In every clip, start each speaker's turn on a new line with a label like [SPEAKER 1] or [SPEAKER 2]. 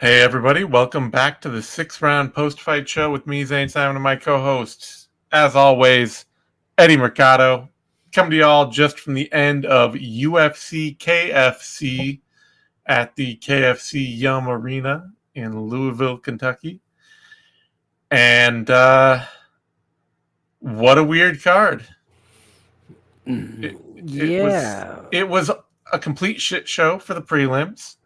[SPEAKER 1] Hey everybody, welcome back to the 6th round post-fight show with me, Zane Simon, and my co-host, as always, Eddie Mercado. Coming to y'all just from the end of UFC KFC at the KFC Yum Arena in Louisville, Kentucky. And what a weird card. It was a complete shit show for the prelims.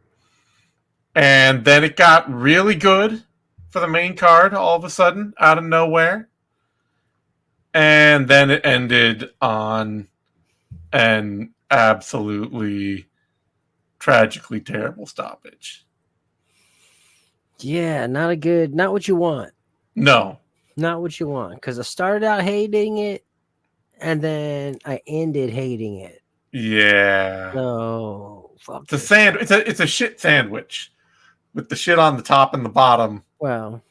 [SPEAKER 1] And then it got really good for the main card all of a sudden, out of nowhere. And then it ended on an absolutely tragically terrible stoppage.
[SPEAKER 2] Yeah, not what you want.
[SPEAKER 1] No.
[SPEAKER 2] Not what you want. Because I started out hating it, and then I ended hating it.
[SPEAKER 1] Yeah.
[SPEAKER 2] So, fuck
[SPEAKER 1] it's a shit sandwich. With the shit on the top and the bottom.
[SPEAKER 2] Well.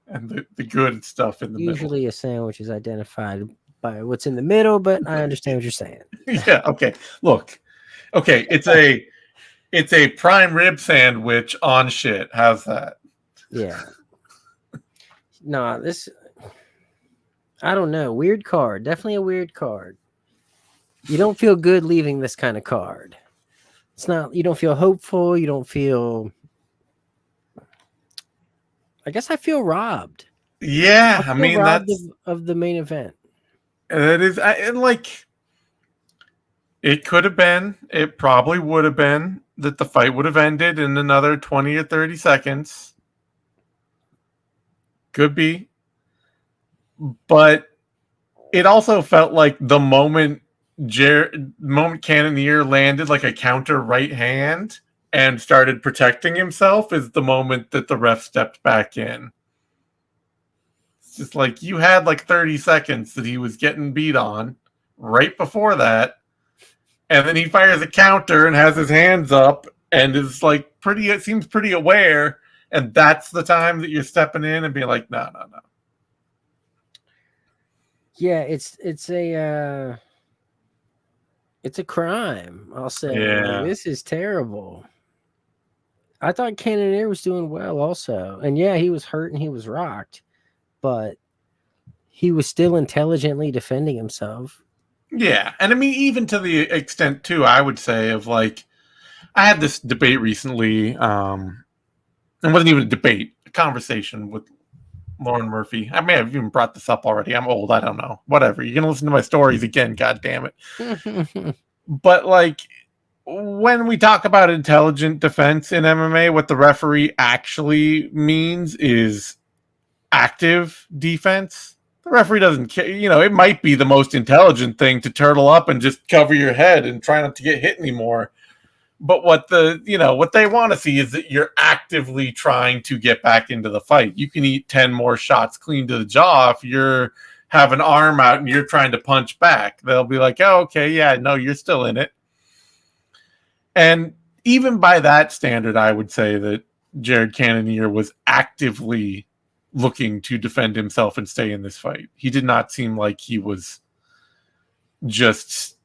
[SPEAKER 1] And the good stuff in the middle.
[SPEAKER 2] Usually a sandwich is identified by what's in the middle, but I understand what you're saying.
[SPEAKER 1] Yeah, okay. Look. Okay, it's a prime rib sandwich on shit. How's that?
[SPEAKER 2] Yeah. No, I don't know. Weird card. Definitely a weird card. You don't feel good leaving this kind of card. You don't feel hopeful. You don't feel... I guess I feel robbed.
[SPEAKER 1] Yeah, I mean
[SPEAKER 2] that's of the main event.
[SPEAKER 1] It is, it could have been. It probably would have been that the fight would have ended in another 20 or 30 seconds. Could be, but it also felt like the moment Cannonier landed like a counter right hand and started protecting himself is the moment that the ref stepped back in. It's just like you had like 30 seconds that he was getting beat on right before that. And then he fires a counter and has his hands up and is like it seems pretty aware. And that's the time that you're stepping in and being like, no.
[SPEAKER 2] Yeah, it's a crime, I'll say.
[SPEAKER 1] Yeah.
[SPEAKER 2] This is terrible. I thought Cannonier was doing well also. And yeah, he was hurt and he was rocked, but he was still intelligently defending himself.
[SPEAKER 1] Yeah. And I mean, even to the extent too, I would say of like, I had this debate recently. It wasn't even a debate, a conversation with Lauren Murphy. I may have even brought this up already. I'm old. I don't know. Whatever. You're going to listen to my stories again. God damn it. But like, when we talk about intelligent defense in MMA, what the referee actually means is active defense. The referee doesn't care. You know, it might be the most intelligent thing to turtle up and just cover your head and try not to get hit anymore. But what they want to see is that you're actively trying to get back into the fight. You can eat 10 more shots clean to the jaw if you're have an arm out and you're trying to punch back. They'll be like, oh, okay, yeah, no, you're still in it. And even by that standard, I would say that Jared Cannonier was actively looking to defend himself and stay in this fight. He did not seem like he was just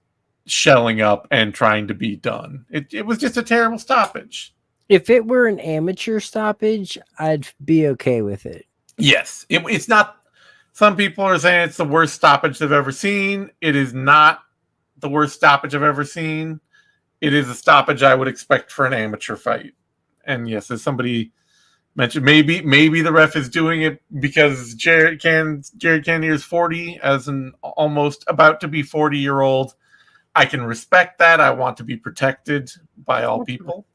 [SPEAKER 1] shelling up and trying to be done. It was just a terrible stoppage.
[SPEAKER 2] If it were an amateur stoppage, I'd be okay with it.
[SPEAKER 1] Yes. It's not... Some people are saying it's the worst stoppage they've ever seen. It is not the worst stoppage I've ever seen. It is a stoppage I would expect for an amateur fight. And yes, as somebody mentioned, maybe the ref is doing it because Jared Cannonier is 40, as an almost about to be 40-year-old. I can respect that. I want to be protected by all people.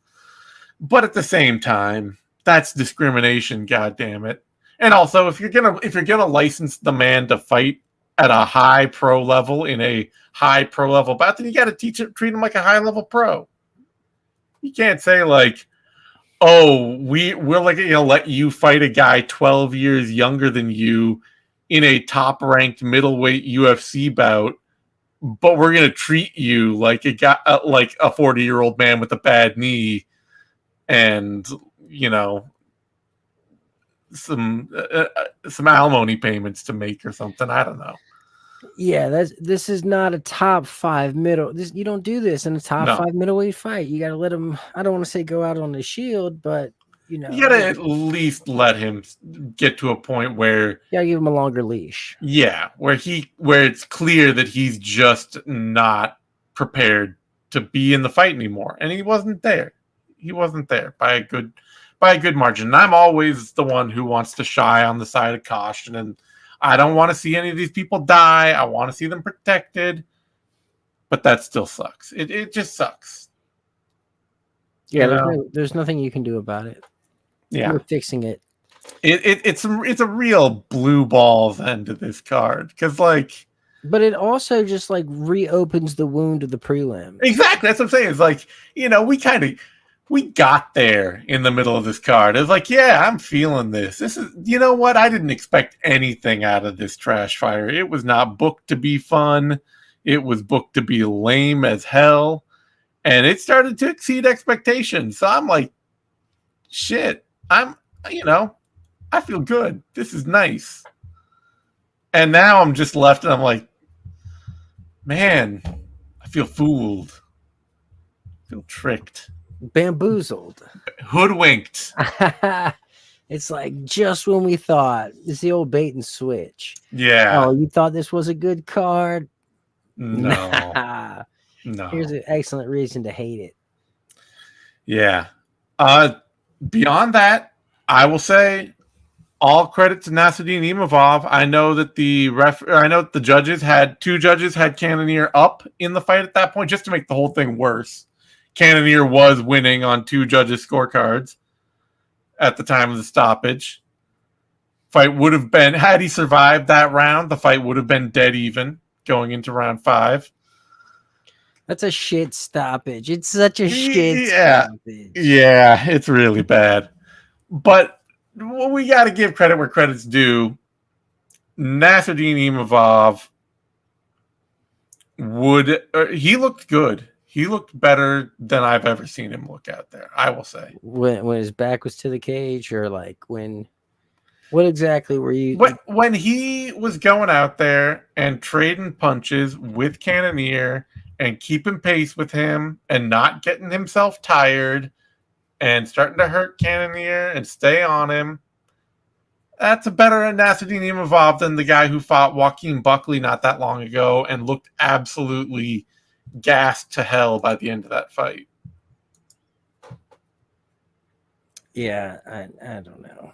[SPEAKER 1] But at the same time, that's discrimination, goddammit. And also, if you're gonna license the man to fight at a high pro level in a high pro level bout, then you got to treat him like a high level pro. You can't say like, oh, we're like gonna let you fight a guy 12 years younger than you in a top ranked middleweight UFC bout, but we're gonna treat you like a guy, like a 40-year-old man with a bad knee, and some alimony payments to make or something. I don't know.
[SPEAKER 2] Yeah, this is not a top 5 middle. You don't do this in a top 5 middleweight fight. You got to let him. I don't want to say go out on the shield, but you know,
[SPEAKER 1] you gotta at least let him get to a point where
[SPEAKER 2] you gotta give him a longer leash.
[SPEAKER 1] yeah, where it's clear that he's just not prepared to be in the fight anymore. And he wasn't there. He wasn't there by a good margin. And I'm always the one who wants to shy on the side of caution, and I don't want to see any of these people die. I want to see them protected. But that still sucks. It just sucks.
[SPEAKER 2] Yeah, there's nothing you can do about it.
[SPEAKER 1] Yeah.
[SPEAKER 2] You're fixing it.
[SPEAKER 1] It's a real blue balls end to this card. Because like,
[SPEAKER 2] but it also just like reopens the wound of the prelim.
[SPEAKER 1] Exactly. That's what I'm saying. It's like, you know, we got there in the middle of this card. It's like, yeah, I'm feeling this. This is, you know what? I didn't expect anything out of this trash fire. It was not booked to be fun. It was booked to be lame as hell. And it started to exceed expectations. So I'm like, shit, you know, I feel good. This is nice. And now I'm just left and I'm like, man, I feel fooled. I feel tricked.
[SPEAKER 2] Bamboozled.
[SPEAKER 1] Hoodwinked.
[SPEAKER 2] It's like just when we thought. It's the old bait and switch.
[SPEAKER 1] Yeah.
[SPEAKER 2] Oh, you thought this was a good card?
[SPEAKER 1] No. No.
[SPEAKER 2] Here's an excellent reason to hate it.
[SPEAKER 1] Yeah. Beyond that, I will say all credit to Nasruddin Imavov. I know that the judges had Cannonier up in the fight at that point, just to make the whole thing worse. Cannonier was winning on 2 judges' scorecards at the time of the stoppage. Fight would have been, had he survived that round, the fight would have been dead even going into round 5.
[SPEAKER 2] That's a shit stoppage. It's such a shit stoppage.
[SPEAKER 1] Yeah, it's really bad. But we got to give credit where credit's due. Nasruddin Imavov he looked good. He looked better than I've ever seen him look out there, I will say.
[SPEAKER 2] When his back was to the cage, or like when? What exactly were you?
[SPEAKER 1] When he was going out there and trading punches with Cannonier and keeping pace with him and not getting himself tired and starting to hurt Cannonier and stay on him, that's a better Nasruddin Imavov than the guy who fought Joaquin Buckley not that long ago and looked absolutely gassed to hell by the end of that fight.
[SPEAKER 2] Yeah, I don't know.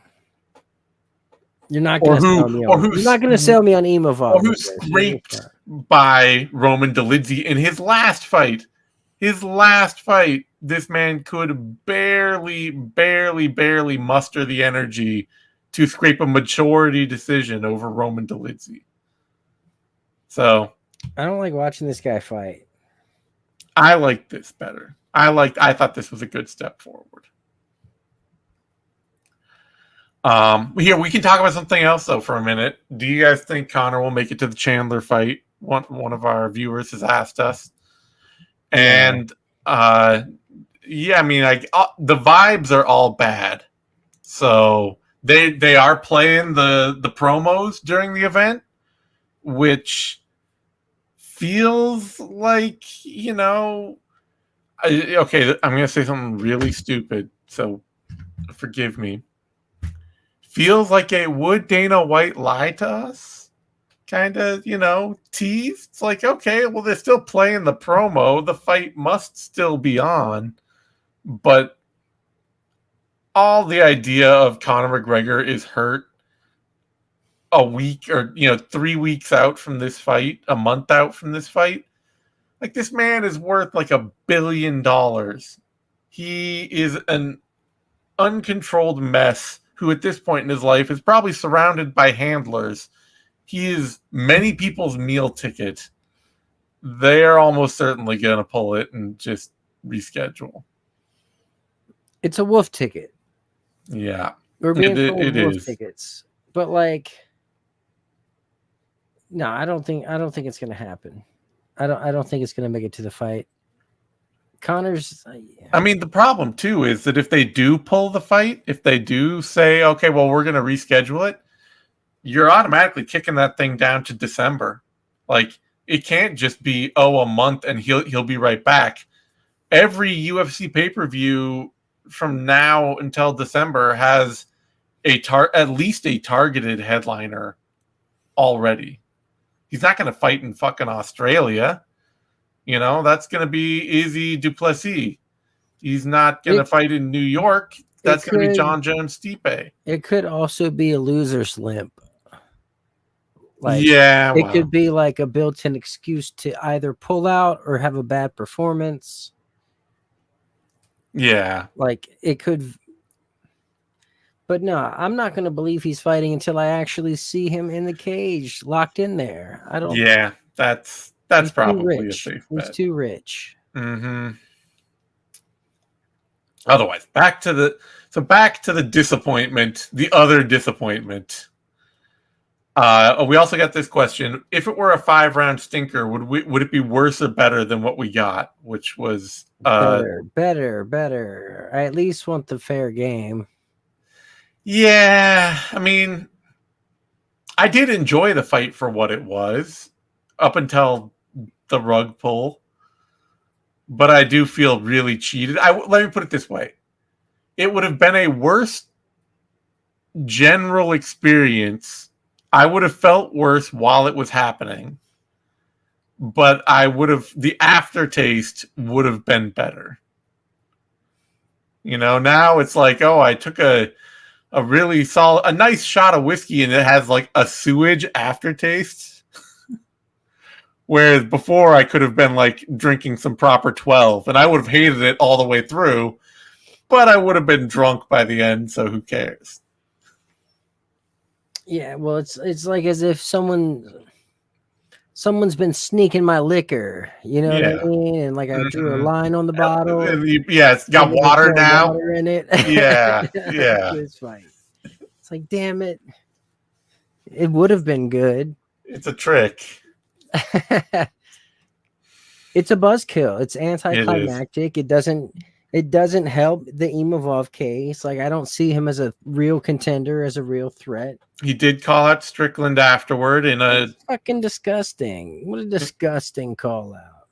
[SPEAKER 2] You're not going to sell me on. You're not going to sell me on Imavov.
[SPEAKER 1] Or who scraped by Roman Dolidze in his last fight. His last fight, this man could barely muster the energy to scrape a majority decision over Roman Dolidze. So
[SPEAKER 2] I don't like watching this guy fight.
[SPEAKER 1] I like this better. I thought this was a good step forward. Here we can talk about something else though for a minute. Do you guys think Conor will make it to the Chandler fight? One of our viewers has asked us, and yeah, I mean, the vibes are all bad. So they are playing the promos during the event, which feels like, you know, okay, I'm going to say something really stupid, so forgive me. Feels like a would Dana White lie to us? Kind of, you know, tease. It's like, okay, well, they're still playing the promo. The fight must still be on. But all the idea of Conor McGregor is hurt a week or, 3 weeks out from this fight, a month out from this fight. Like, this man is worth like $1 billion. He is an uncontrolled mess who at this point in his life is probably surrounded by handlers. He is many people's meal ticket. They are almost certainly going to pull it and just reschedule. It's
[SPEAKER 2] a wolf ticket.
[SPEAKER 1] Yeah.
[SPEAKER 2] We're being told wolf tickets. But like, no, I don't think it's going to happen. I don't think it's going to make it to the fight. Conor's.
[SPEAKER 1] I mean, the problem too is that if they do pull the fight, if they do say, okay, well, we're going to reschedule it, you're automatically kicking that thing down to December. Like, it can't just be, a month and he'll be right back. Every UFC pay-per-view from now until December has at least a targeted headliner already. He's not going to fight in fucking Australia. That's going to be Izzy Duplessis. He's not going to fight in New York. That's going to be John Jones Stipe.
[SPEAKER 2] It could also be a loser's limp. It could be like a built-in excuse to either pull out or have a bad performance.
[SPEAKER 1] Yeah.
[SPEAKER 2] It could. But no, I'm not going to believe he's fighting until I actually see him in the cage, locked in there. I don't.
[SPEAKER 1] Yeah, that's probably a safe bet.
[SPEAKER 2] He's too rich.
[SPEAKER 1] Mm-hmm. Otherwise, back to the disappointment, the other disappointment. We also got this question: if it were a 5-round stinker, would it be worse or better than what we got? Which was
[SPEAKER 2] better. I at least want the fair game.
[SPEAKER 1] Yeah, I mean, I did enjoy the fight for what it was up until the rug pull, but I do feel really cheated. Let me put it this way: it would have been a worse general experience. I would have felt worse while it was happening, but the aftertaste would have been better. Now it's like, oh, I took a really a nice shot of whiskey and it has like a sewage aftertaste. Whereas before I could have been like drinking some proper 12 and I would have hated it all the way through, but I would have been drunk by the end. So who cares?
[SPEAKER 2] Yeah, well, it's like as if someone's been sneaking my liquor, you know what I mean? And like I drew a line on the bottle.
[SPEAKER 1] It's got water now.
[SPEAKER 2] Water in it.
[SPEAKER 1] Yeah.
[SPEAKER 2] It's fine. It's like, damn it. It would have been good.
[SPEAKER 1] It's a trick.
[SPEAKER 2] It's a buzzkill. It's anticlimactic. It doesn't help the Imavov case. Like, I don't see him as a real contender, as a real threat.
[SPEAKER 1] He did call out Strickland afterward
[SPEAKER 2] It's fucking disgusting. What a disgusting call out.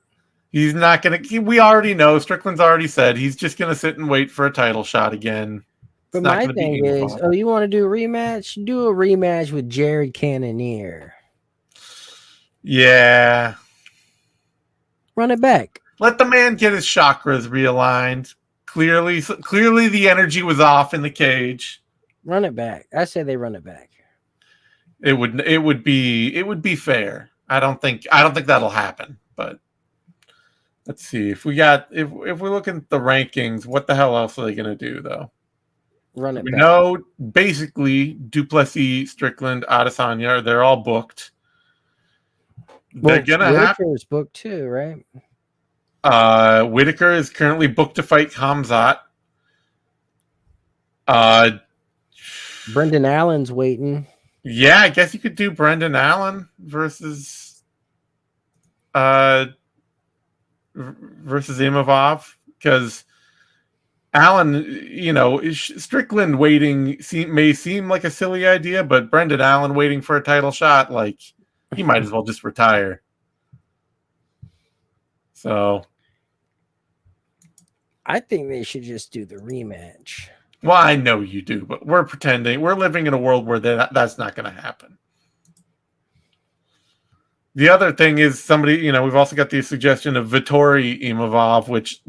[SPEAKER 1] He's not going to... We already know. Strickland's already said he's just going to sit and wait for a title shot again.
[SPEAKER 2] But my thing is, you want to do a rematch? Do a rematch with Jared Cannonier.
[SPEAKER 1] Yeah.
[SPEAKER 2] Run it back.
[SPEAKER 1] Let the man get his chakras realigned. Clearly the energy was off in the cage.
[SPEAKER 2] Run it back. I say they run it back.
[SPEAKER 1] It would be fair. I don't think that'll happen, but let's see. If we're looking at the rankings, what the hell else are they going to do though?
[SPEAKER 2] Run it back.
[SPEAKER 1] We know basically Duplessis, Strickland, Adesanya, they're all booked. They're going to have
[SPEAKER 2] Whitaker's booked too, right?
[SPEAKER 1] Whitaker is currently booked to fight Khamzat.
[SPEAKER 2] Brendan Allen's waiting.
[SPEAKER 1] Yeah, I guess you could do Brendan Allen versus Imavov, because Allen, Strickland waiting may seem like a silly idea, but Brendan Allen waiting for a title shot, like, he might as well just retire. So
[SPEAKER 2] I think they should just do the rematch.
[SPEAKER 1] Well, I know you do, but we're pretending. We're living in a world where that's not going to happen. The other thing is we've also got the suggestion of Vittori Imavov, which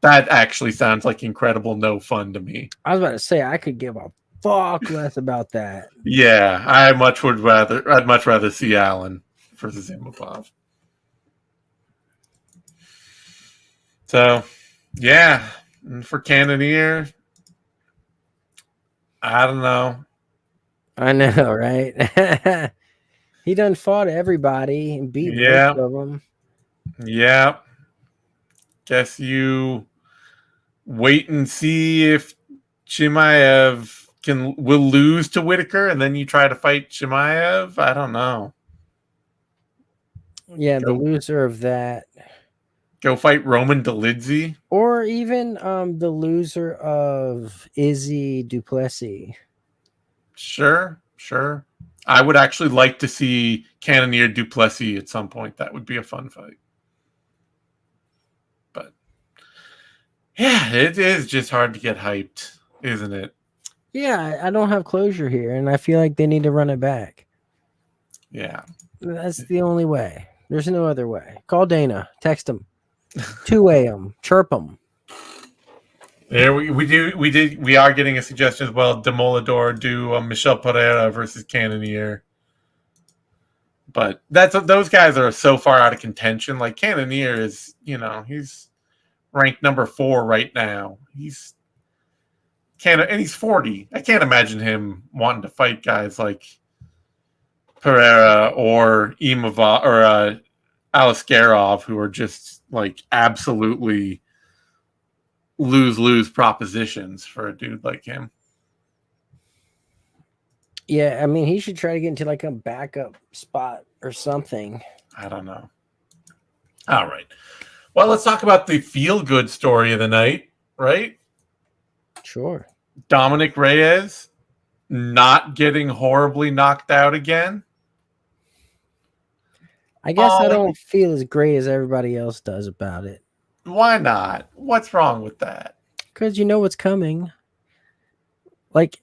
[SPEAKER 1] that actually sounds like incredible no fun to me.
[SPEAKER 2] I was about to say, I could give a fuck less about that.
[SPEAKER 1] Yeah, I'd much rather see Allen versus Imavov. So, yeah, and for Cannonier, I don't know.
[SPEAKER 2] I know, right? He done fought everybody and beat most of them.
[SPEAKER 1] Yeah. Guess you wait and see if Chimaev will lose to Whitaker, and then you try to fight Chimaev. I don't know.
[SPEAKER 2] Yeah, the loser of that.
[SPEAKER 1] Go fight Roman Dolidze.
[SPEAKER 2] Or even the loser of Izzy Duplessis.
[SPEAKER 1] Sure. I would actually like to see Cannonier Duplessis at some point. That would be a fun fight. But Yeah, it is just hard to get hyped, isn't it?
[SPEAKER 2] Yeah, I don't have closure here, and I feel like they need to run it back.
[SPEAKER 1] Yeah.
[SPEAKER 2] That's the only way. There's no other way. Call Dana. Text him. 2-way him. Chirp him.
[SPEAKER 1] There we are getting a suggestion as well. Demolador do Michel Pereira versus Cannonier. But those guys are so far out of contention. Like Cannonier is, he's ranked number 4 right now. And he's 40. I can't imagine him wanting to fight guys like Pereira or Imava or Alaskarov, who are just like absolutely lose propositions for a dude like him.
[SPEAKER 2] Yeah, I mean, he should try to get into like a backup spot or something.
[SPEAKER 1] I don't know. All right. Well, let's talk about the feel-good story of the night, right?
[SPEAKER 2] Sure.
[SPEAKER 1] Dominic Reyes not getting horribly knocked out again.
[SPEAKER 2] I guess I don't feel as great as everybody else does about it.
[SPEAKER 1] Why not? What's wrong with that?
[SPEAKER 2] Because you know what's coming. Like,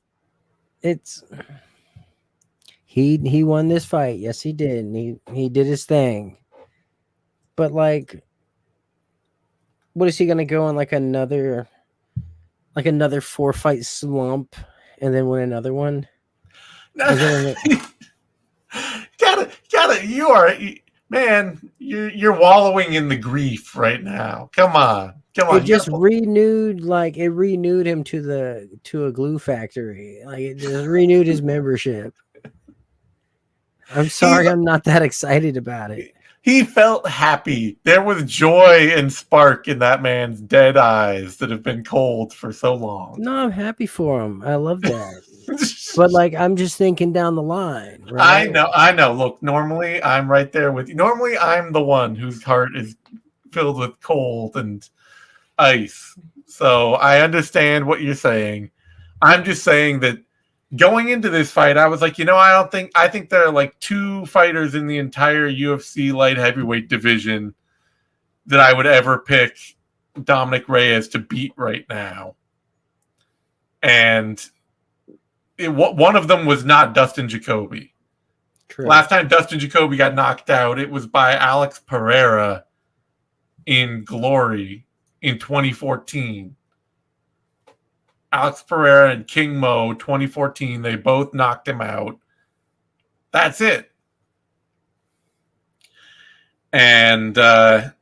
[SPEAKER 2] he won this fight. Yes, he did. And he did his thing. But like, what is he gonna go on like another 4-fight slump and then win another one?
[SPEAKER 1] You're wallowing in the grief right now. Come on.
[SPEAKER 2] It just renewed him to a glue factory. Like it just renewed his membership. I'm sorry, I'm not that excited about it.
[SPEAKER 1] He felt happy. There was joy and spark in that man's dead eyes that have been cold for so long.
[SPEAKER 2] No, I'm happy for him. I love that. But like, I'm just thinking down the line.
[SPEAKER 1] Right? I know. Look, normally I'm right there with you. Normally I'm the one whose heart is filled with cold and ice. So I understand what you're saying. I'm just saying that going into this fight, I was like, I think there are like 2 fighters in the entire UFC light heavyweight division that I would ever pick Dominic Reyes to beat right now. And one of them was not Dustin Jacoby. True. Last time Dustin Jacoby got knocked out, it was by Alex Pereira in Glory in 2014. Alex Pereira and King Mo, 2014, they both knocked him out. That's it. And, so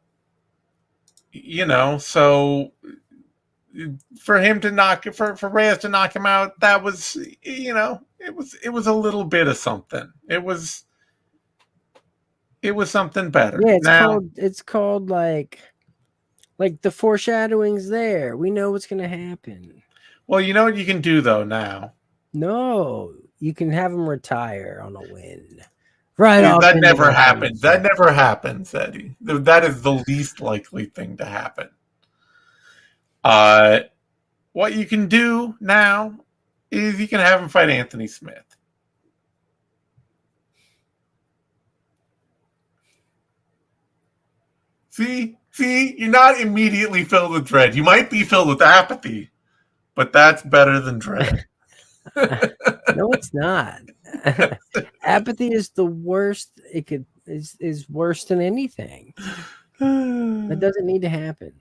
[SPEAKER 1] for him to for Reyes to knock him out, that was, it was a little bit of something. It was something better.
[SPEAKER 2] Yeah, it's called like the foreshadowing's there. We know what's going to happen.
[SPEAKER 1] Well, you know what you can do, though, now?
[SPEAKER 2] No, you can have him retire on a win. Right.
[SPEAKER 1] Dude, that never happens. That never happens, Eddie. That is the least likely thing to happen. What you can do now is you can have him fight Anthony Smith. See, you're not immediately filled with dread. You might be filled with apathy. But that's better than dread.
[SPEAKER 2] No, it's not. Apathy is the worst. Is worse than anything. That doesn't need to happen.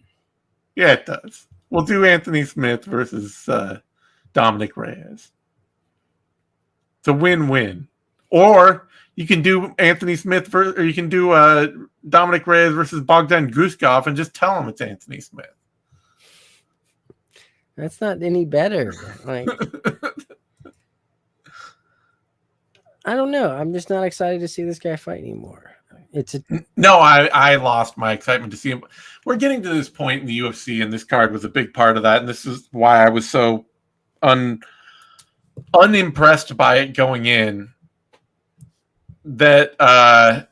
[SPEAKER 1] Yeah, it does. We'll do Anthony Smith versus Dominic Reyes. It's a win-win. Or you can do Anthony Smith or you can do Dominic Reyes versus Bogdan Guskov and just tell him it's Anthony Smith.
[SPEAKER 2] That's not any better. Like, I don't know. I'm just not excited to see this guy fight anymore.
[SPEAKER 1] No, I lost my excitement to see him. We're getting to this point in the UFC, and this card was a big part of that. And this is why I was so unimpressed by it going in. That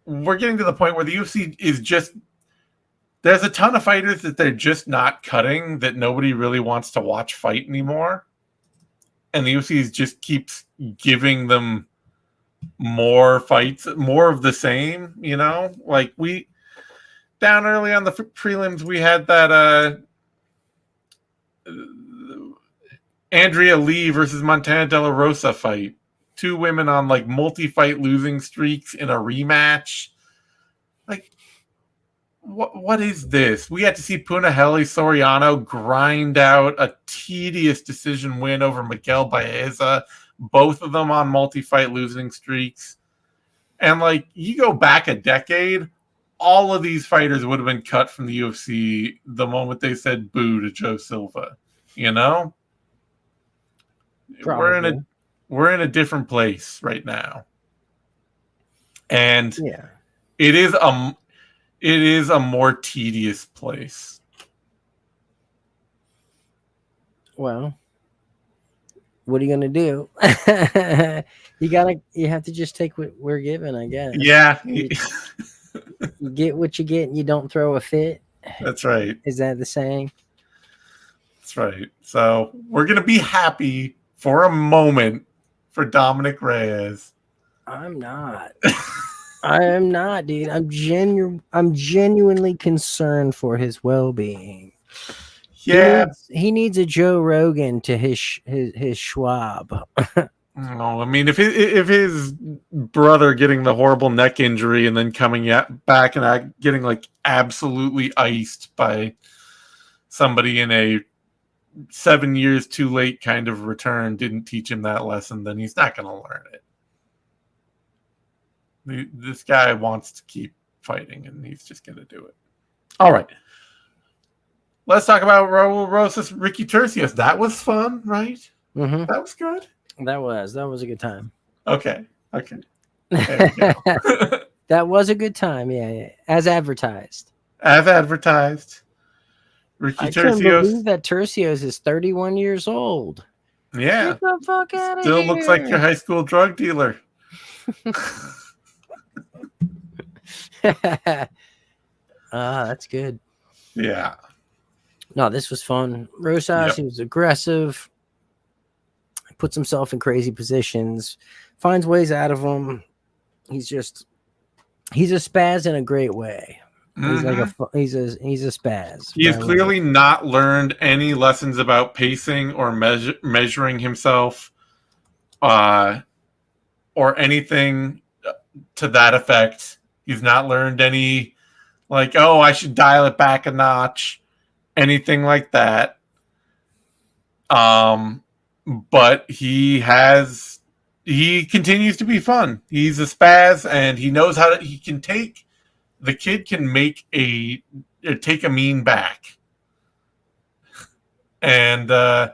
[SPEAKER 1] we're getting to the point where the UFC is just. There's a ton of fighters that they're just not cutting that nobody really wants to watch fight anymore. And the UFC just keeps giving them more fights, more of the same, Like we, down early on the prelims, we had that Andrea Lee versus Montana De La Rosa fight. 2 women on like multi-fight losing streaks in a rematch. Like, what is this? We had to see Punahele Soriano grind out a tedious decision win over Miguel Baeza, both of them on multi-fight losing streaks. And like, you go back a decade, all of these fighters would have been cut from the UFC the moment they said boo to Joe Silva. You know?
[SPEAKER 2] Probably.
[SPEAKER 1] We're in a different place right now. And
[SPEAKER 2] Yeah.
[SPEAKER 1] it is a more tedious place.
[SPEAKER 2] Well, what are you gonna do? You have to just take what we're given, I guess.
[SPEAKER 1] Yeah.
[SPEAKER 2] You get what you get and you don't throw a fit.
[SPEAKER 1] That's right.
[SPEAKER 2] Is that the saying?
[SPEAKER 1] That's right. So we're gonna be happy for a moment for Dominic Reyes.
[SPEAKER 2] I'm not. I am not, dude. I'm genuinely concerned for his well-being.
[SPEAKER 1] Yeah.
[SPEAKER 2] He needs a Joe Rogan to his Schwab.
[SPEAKER 1] No, I mean, if his brother getting the horrible neck injury and then coming back and getting like absolutely iced by somebody in a 7 years too late kind of return didn't teach him that lesson, then he's not going to learn it. This guy wants to keep fighting, and he's just going to do it. All right. Let's talk about Raul Rosas, Ricky Turcios. That was fun, right?
[SPEAKER 2] Mm-hmm.
[SPEAKER 1] That was good.
[SPEAKER 2] That was a good time.
[SPEAKER 1] Okay. There we go.
[SPEAKER 2] That was a good time. Yeah. As advertised.
[SPEAKER 1] As advertised. Ricky
[SPEAKER 2] I couldn't
[SPEAKER 1] Turcios.
[SPEAKER 2] believe that Turcios is 31 years old.
[SPEAKER 1] Yeah.
[SPEAKER 2] Get the fuck out of
[SPEAKER 1] Still
[SPEAKER 2] here.
[SPEAKER 1] looks like your high school drug dealer.
[SPEAKER 2] That's good.
[SPEAKER 1] Yeah.
[SPEAKER 2] No, this was fun. Rosas, He was aggressive. Puts himself in crazy positions. Finds ways out of them. He's a spaz in a great way. He's like he's a spaz.
[SPEAKER 1] He has clearly not learned any lessons about pacing or measuring himself, or anything to that effect. He's not learned any, like, oh, I should dial it back a notch, anything like that. But he continues to be fun. He's a spaz, and he knows the kid can take a mean back. And, I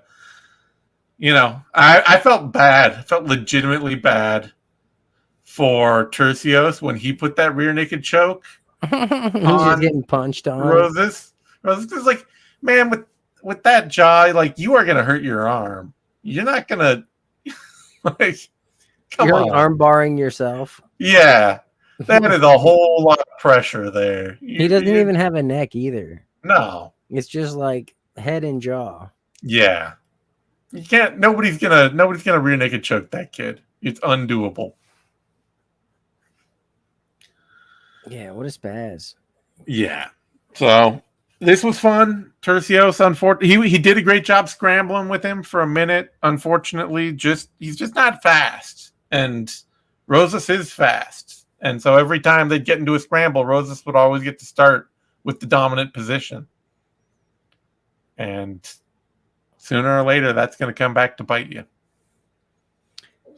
[SPEAKER 1] felt bad. I felt legitimately bad for Turcios when he put that rear naked choke.
[SPEAKER 2] He's just getting punched on.
[SPEAKER 1] Rosas is like, man, with that jaw, like, you are going to hurt your arm. You're not going to, like, come on.
[SPEAKER 2] You're arm barring yourself.
[SPEAKER 1] Yeah. That is a whole lot of pressure there.
[SPEAKER 2] He doesn't even have a neck either.
[SPEAKER 1] No.
[SPEAKER 2] It's just like head and jaw.
[SPEAKER 1] Yeah. You can't, nobody's gonna rear naked choke that kid. It's undoable.
[SPEAKER 2] Yeah, what a spaz.
[SPEAKER 1] Yeah. So this was fun. Turcios, unfortunately, he did a great job scrambling with him for a minute. Unfortunately, he's just not fast. And Rosas is fast. And so every time they'd get into a scramble, Rosas would always get to start with the dominant position. And sooner or later, that's going to come back to bite you.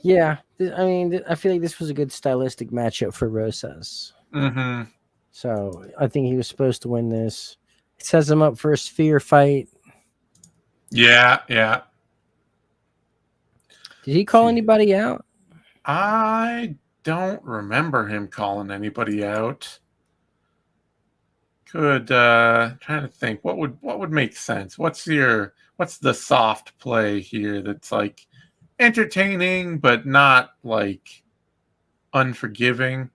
[SPEAKER 2] Yeah. I mean, I feel like this was a good stylistic matchup for Rosas.
[SPEAKER 1] Mm-hmm.
[SPEAKER 2] So I think he was supposed to win this. It sets him up for a sphere fight.
[SPEAKER 1] Yeah.
[SPEAKER 2] Did he call anybody out?
[SPEAKER 1] I don't remember him calling anybody out. Trying to think what would make sense. What's the soft play here that's like entertaining but not like unforgiving?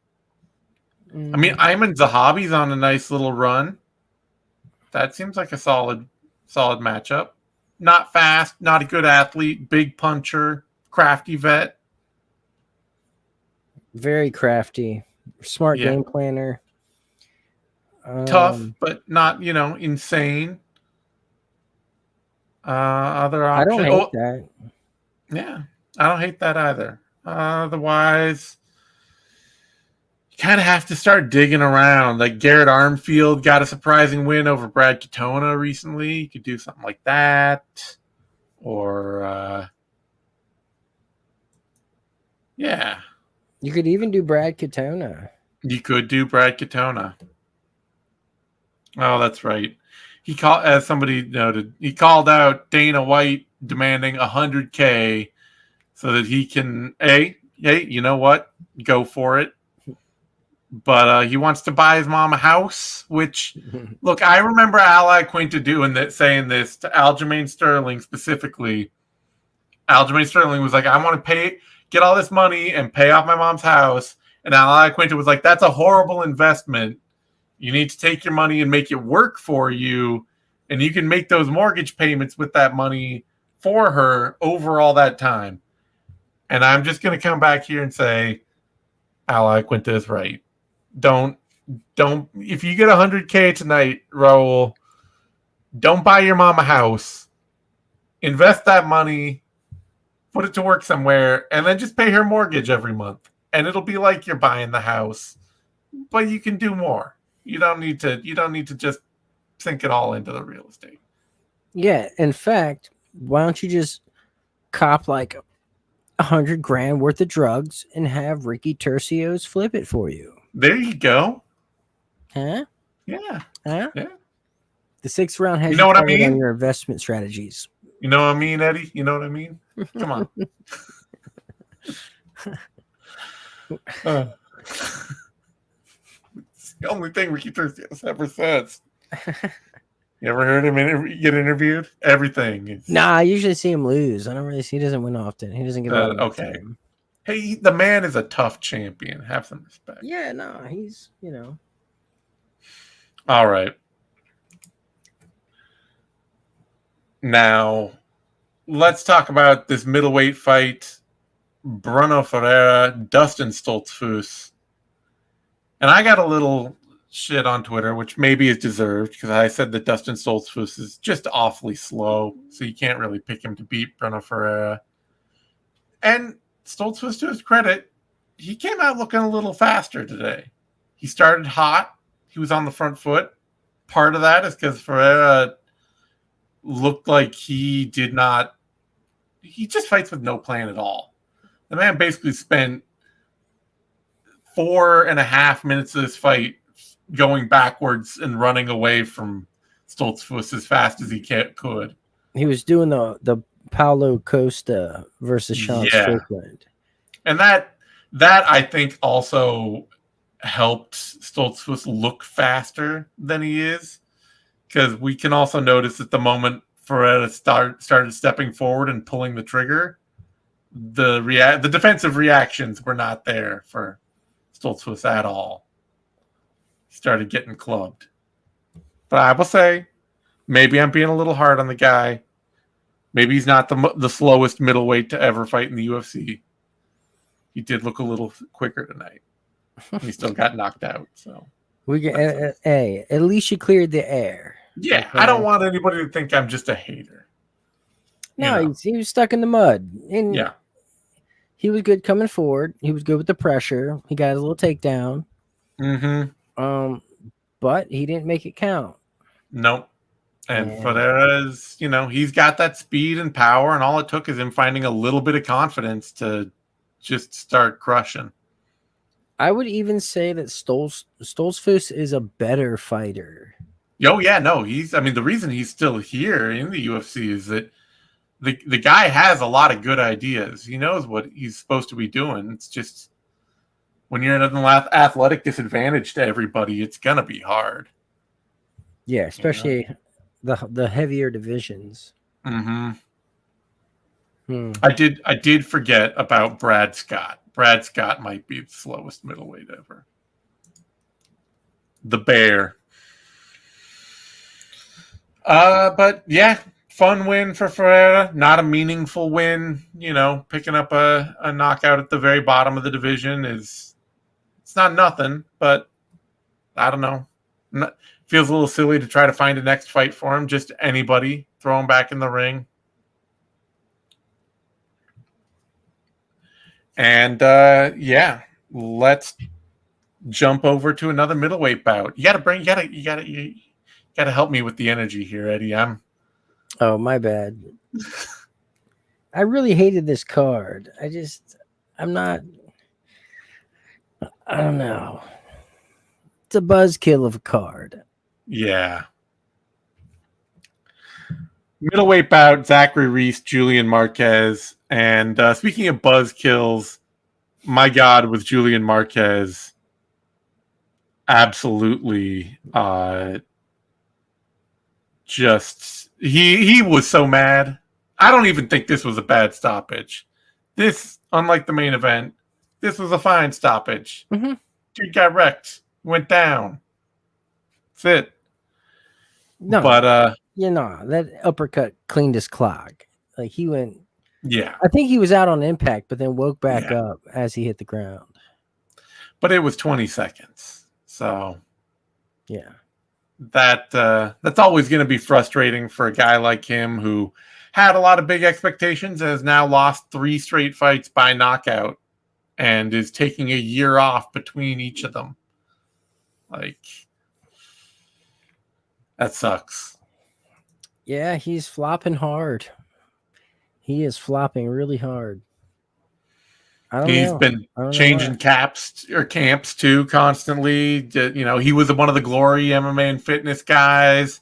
[SPEAKER 1] I mean, Ayman Zahabi's on a nice little run. That seems like a solid matchup. Not fast, not a good athlete, big puncher, crafty vet.
[SPEAKER 2] Very crafty, smart game planner.
[SPEAKER 1] Tough, but not, insane. Other
[SPEAKER 2] I don't
[SPEAKER 1] option.
[SPEAKER 2] hate that.
[SPEAKER 1] Yeah, I don't hate that either. Otherwise, you kind of have to start digging around. Like Garrett Armfield got a surprising win over Brad Katona recently. You could do something like that. Or, yeah.
[SPEAKER 2] You could even do Brad Katona.
[SPEAKER 1] You could do Brad Katona. Oh, that's right. He called, as somebody noted, he called out Dana White demanding $100K so that he can, hey, you know what? Go for it. But he wants to buy his mom a house, which, look, I remember Al Quinta doing that, saying this to Aljamain Sterling specifically. Aljamain Sterling was like, I want to get all this money and pay off my mom's house. And Al Quinta was like, that's a horrible investment. You need to take your money and make it work for you. And you can make those mortgage payments with that money for her over all that time. And I'm just going to come back here and say, Al Quinta is right. Don't, if you get $100K tonight, Raul, don't buy your mom a house. Invest that money, put it to work somewhere, and then just pay her mortgage every month. And it'll be like you're buying the house, but you can do more. You don't need to just sink it all into the real estate.
[SPEAKER 2] Yeah. In fact, why don't you just cop like $100,000 worth of drugs and have Ricky Turcios flip it for you?
[SPEAKER 1] There you go.
[SPEAKER 2] Huh?
[SPEAKER 1] Yeah.
[SPEAKER 2] Huh?
[SPEAKER 1] Yeah.
[SPEAKER 2] The 6th round has
[SPEAKER 1] you know what I mean?
[SPEAKER 2] On your investment strategies.
[SPEAKER 1] You know what I mean, Eddie? You know what I mean? Come on. It's the only thing Ricky Turcios ever says. You ever heard him get interviewed? Everything.
[SPEAKER 2] Nah, I usually see him lose. I don't really see. He doesn't win often. He doesn't get a lot of
[SPEAKER 1] okay.
[SPEAKER 2] time.
[SPEAKER 1] Hey, the man is a tough champion. Have some respect.
[SPEAKER 2] Yeah, no, he's,
[SPEAKER 1] All right. Now, let's talk about this middleweight fight. Bruno Ferreira, Dustin Stoltzfus. And I got a little shit on Twitter, which maybe is deserved, because I said that Dustin Stoltzfus is just awfully slow, so you can't really pick him to beat Bruno Ferreira. And Stoltzfus, to his credit, he came out looking a little faster today. He started hot. He was on the front foot. Part of that is because Ferreira looked like he just fights with no plan at all. The man basically spent 4.5 minutes of this fight going backwards and running away from Stoltzfus as fast as he could.
[SPEAKER 2] He was doing the Paulo Costa versus Sean Strickland.
[SPEAKER 1] And that I think also helped Stoltzfus look faster than he is, because we can also notice at the moment Ferreira started stepping forward and pulling the trigger, the defensive reactions were not there for Stoltzfus at all. He started getting clubbed. But I will say, maybe I'm being a little hard on the guy. Maybe he's not the slowest middleweight to ever fight in the UFC. He did look a little quicker tonight. He still got knocked out. So
[SPEAKER 2] we get at least you cleared the air.
[SPEAKER 1] Yeah, I don't want anybody to think I'm just a hater.
[SPEAKER 2] No, he was stuck in the mud. And
[SPEAKER 1] yeah,
[SPEAKER 2] he was good coming forward. He was good with the pressure. He got his little takedown.
[SPEAKER 1] Mm-hmm.
[SPEAKER 2] But he didn't make it count.
[SPEAKER 1] Nope. And Ferreira's, he's got that speed and power, and all it took is him finding a little bit of confidence to just start crushing.
[SPEAKER 2] I would even say that Stoltzfus is a better fighter.
[SPEAKER 1] Oh, yeah, no. the reason he's still here in the UFC is that the guy has a lot of good ideas. He knows what he's supposed to be doing. It's just when you're at an athletic disadvantage to everybody, it's going to be hard.
[SPEAKER 2] Yeah, especially the heavier divisions.
[SPEAKER 1] Mm-hmm. I did forget about Brad Scott. Brad Scott might be the slowest middleweight ever. The Bear. But yeah, fun win for Ferreira. Not a meaningful win. Picking up a knockout at the very bottom of the division it's not nothing, but I don't know. Feels a little silly to try to find a next fight for him. Just anybody throw him back in the ring. And yeah, let's jump over to another middleweight bout. You gotta help me with the energy here, Eddie.
[SPEAKER 2] Oh, my bad. I really hated this card. I don't know. It's a buzzkill of a card.
[SPEAKER 1] Yeah. Middleweight bout, Zachary Reese, Julian Marquez. And speaking of buzzkills, my God, was Julian Marquez absolutely just he was so mad. I don't even think this was a bad stoppage. This, unlike the main event, this was a fine stoppage.
[SPEAKER 2] Mm-hmm.
[SPEAKER 1] Dude got wrecked, went down. That's it.
[SPEAKER 2] No,
[SPEAKER 1] but
[SPEAKER 2] that uppercut cleaned his clock. Like he went.
[SPEAKER 1] Yeah,
[SPEAKER 2] I think he was out on impact, but then woke back up as he hit the ground.
[SPEAKER 1] But it was 20 seconds, so
[SPEAKER 2] yeah,
[SPEAKER 1] that's always going to be frustrating for a guy like him who had a lot of big expectations and has now lost 3 straight fights by knockout and is taking a year off between each of them. Like, that sucks.
[SPEAKER 2] Yeah, he's flopping hard. He is flopping really hard.
[SPEAKER 1] He's been changing camps too constantly. He was one of the Glory MMA and fitness guys.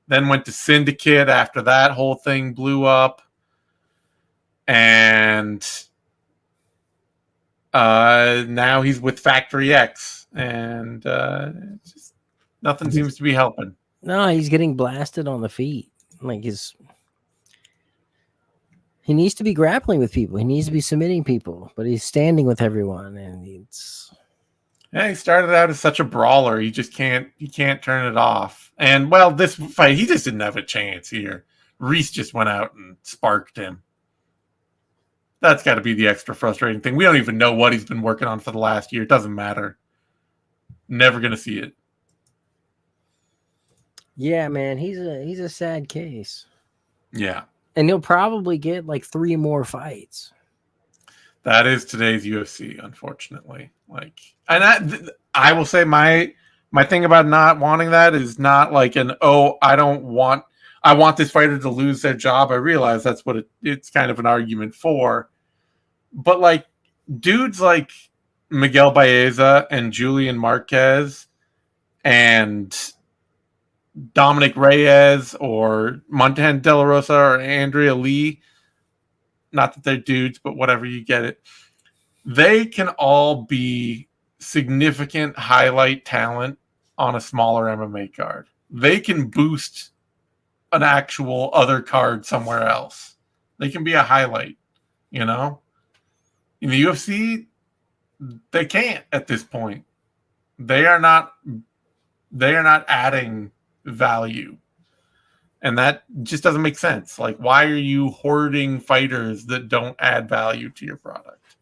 [SPEAKER 1] Then went to Syndicate after that whole thing blew up. And now he's with Factory X. And just nothing seems to be helping.
[SPEAKER 2] No, he's getting blasted on the feet. Like he needs to be grappling with people. He needs to be submitting people, but he's standing with everyone, and he
[SPEAKER 1] started out as such a brawler. He can't turn it off. And well, this fight, he just didn't have a chance here. Reese just went out and sparked him. That's got to be the extra frustrating thing. We don't even know what he's been working on for the last year. It doesn't matter. Never gonna see it.
[SPEAKER 2] Yeah, man, he's a sad case.
[SPEAKER 1] Yeah.
[SPEAKER 2] And he'll probably get like 3 more fights.
[SPEAKER 1] That is today's UFC, unfortunately. And I will say my thing about not wanting that is not like I want this fighter to lose their job. I realize that's what it's kind of an argument for. But like dudes like Miguel Baeza and Julian Marquez and Dominic Reyes or Montana De La Rosa or Andrea Lee, not that they're dudes, but whatever, you get it. They can all be significant highlight talent on a smaller MMA card. They can boost an actual other card somewhere else. They can be a highlight, In the UFC, they can't at this point. They are not adding value. And that just doesn't make sense. Like, why are you hoarding fighters that don't add value to your product?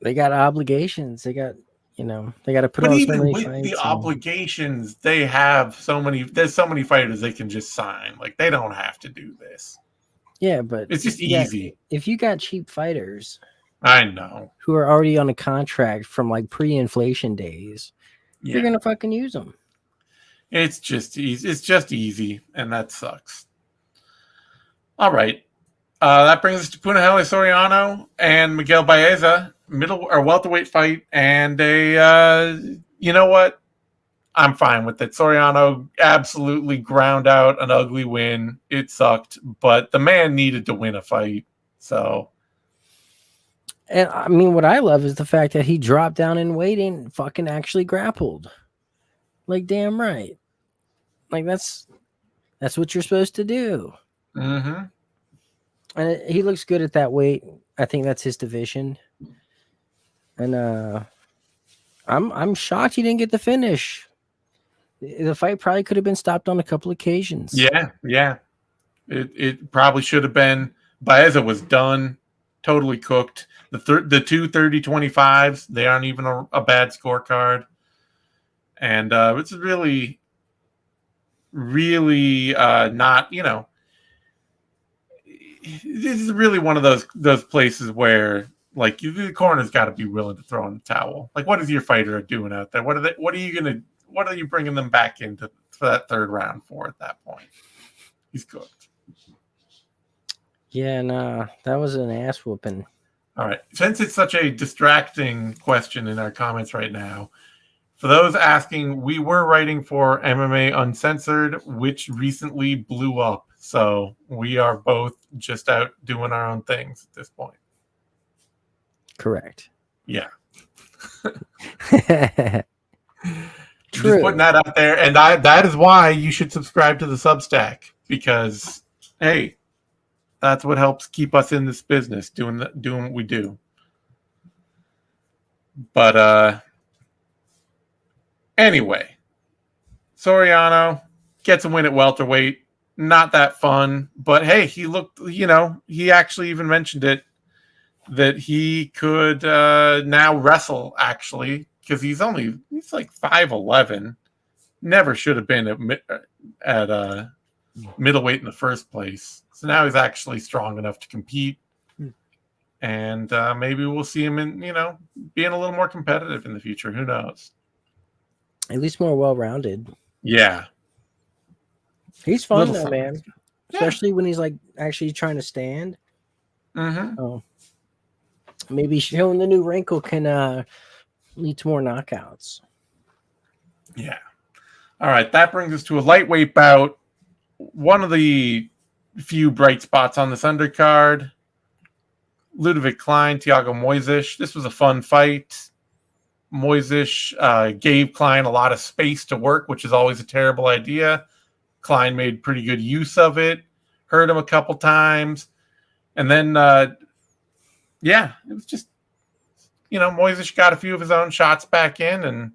[SPEAKER 2] They got obligations. They got to put on so many fights. But even with the
[SPEAKER 1] obligations, they have there's so many fighters they can just sign. Like, they don't have to do this.
[SPEAKER 2] Yeah, but
[SPEAKER 1] it's just easy.
[SPEAKER 2] If you got cheap fighters,
[SPEAKER 1] I know,
[SPEAKER 2] who are already on a contract from like pre-inflation days, you're going to fucking use them.
[SPEAKER 1] It's just easy. It's just easy, and that sucks. All right. That brings us to Punahele Soriano and Miguel Baeza, welterweight fight, and you know what? I'm fine with it. Soriano absolutely ground out an ugly win. It sucked, but the man needed to win a fight. So,
[SPEAKER 2] and I mean, what I love is the fact that he dropped down in weight and fucking actually grappled. Like, damn right. Like, that's what you're supposed to do.
[SPEAKER 1] Mm-hmm.
[SPEAKER 2] And he looks good at that weight. I think that's his division. And I'm shocked he didn't get the finish. The fight probably could have been stopped on a couple occasions.
[SPEAKER 1] Yeah. It probably should have been. Baeza was done, totally cooked. The two 30-25s, they aren't even a bad scorecard. And it's really really not, this is really one of those places where like the corner's got to be willing to throw in the towel. Like, what is your fighter doing out there? What are you bringing them back into for that third round for at that point? He's cooked.
[SPEAKER 2] Yeah, no, that was an ass whooping.
[SPEAKER 1] All right. Since it's such a distracting question in our comments right now, for those asking, we were writing for MMA Uncensored, which recently blew up. So we are both just out doing our own things at this point.
[SPEAKER 2] Correct.
[SPEAKER 1] Yeah.
[SPEAKER 2] True.
[SPEAKER 1] Just putting that out there. And that is why you should subscribe to the Substack, because, hey, that's what helps keep us in this business, doing what we do. But anyway, Sorano gets a win at welterweight. Not that fun, but hey, he looked, he actually even mentioned it, that he could now wrestle, actually, because he's like 5'11". Never should have been at middleweight in the first place. So now he's actually strong enough to compete. And maybe we'll see him in, being a little more competitive in the future. Who knows?
[SPEAKER 2] At least more well-rounded.
[SPEAKER 1] Yeah.
[SPEAKER 2] He's fun though, man. Especially when he's like actually trying to stand.
[SPEAKER 1] Mm-hmm.
[SPEAKER 2] Oh, maybe showing the new wrinkle can lead to more knockouts.
[SPEAKER 1] Yeah. All right. That brings us to a lightweight bout. One of the few bright spots on this undercard. Ludovic Klein, Thiago Moises. This was a fun fight. Moises gave Klein a lot of space to work, which is always a terrible idea. Klein made pretty good use of it, hurt him a couple times. And then, it was just, Moises got a few of his own shots back in, and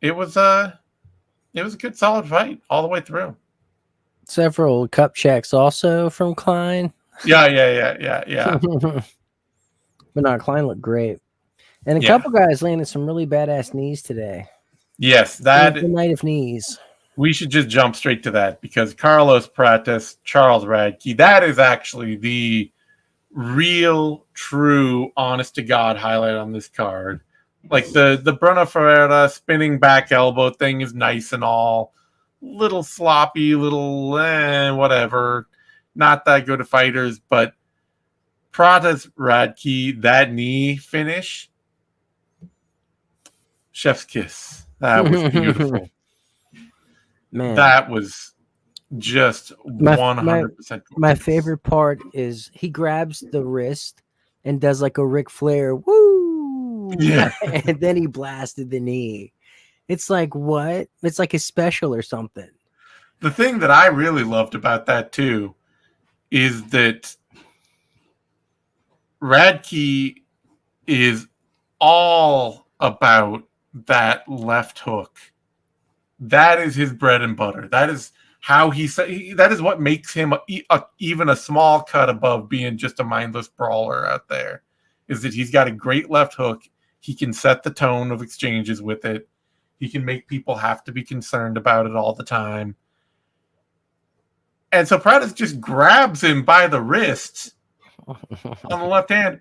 [SPEAKER 1] it was a good, solid fight all the way through.
[SPEAKER 2] Several cup checks also from Klein.
[SPEAKER 1] Yeah.
[SPEAKER 2] But no, Klein looked great. And a couple guys landed some really badass knees today.
[SPEAKER 1] Yes, that
[SPEAKER 2] the night of knees.
[SPEAKER 1] We should just jump straight to that, because Carlos Prates, Charles Radke, that is actually the real, true, honest to God highlight on this card. Like the Bruno Ferreira spinning back elbow thing is nice and all. Little sloppy, little whatever. Not that good of fighters, but Prates Radke, that knee finish, chef's kiss. That was beautiful.
[SPEAKER 2] Man,
[SPEAKER 1] that was just 100%.
[SPEAKER 2] My favorite part is he grabs the wrist and does like a Ric Flair, woo!
[SPEAKER 1] Yeah.
[SPEAKER 2] And then he blasted the knee. It's like, what? It's like a special or something.
[SPEAKER 1] The thing that I really loved about that too is that Radke is all about that left hook. That is his bread and butter. That is how that is what makes him even a small cut above being just a mindless brawler out there, is that he's got a great left hook. He can set the tone of exchanges with it. He can make people have to be concerned about it all the time. And so Prates just grabs him by the wrist on the left hand.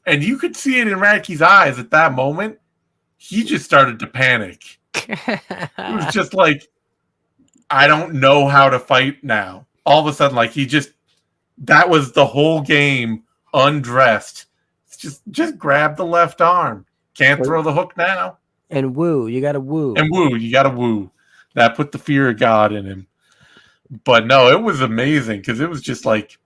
[SPEAKER 1] And you could see it in Radke's eyes at that moment. He just started to panic. It was just like, I don't know how to fight now. All of a sudden, like that was the whole game undressed. Just grab the left arm. Can't throw the hook now.
[SPEAKER 2] And woo, you got to woo.
[SPEAKER 1] And woo, you got to woo. That put the fear of God in him. But no, it was amazing, because it was just like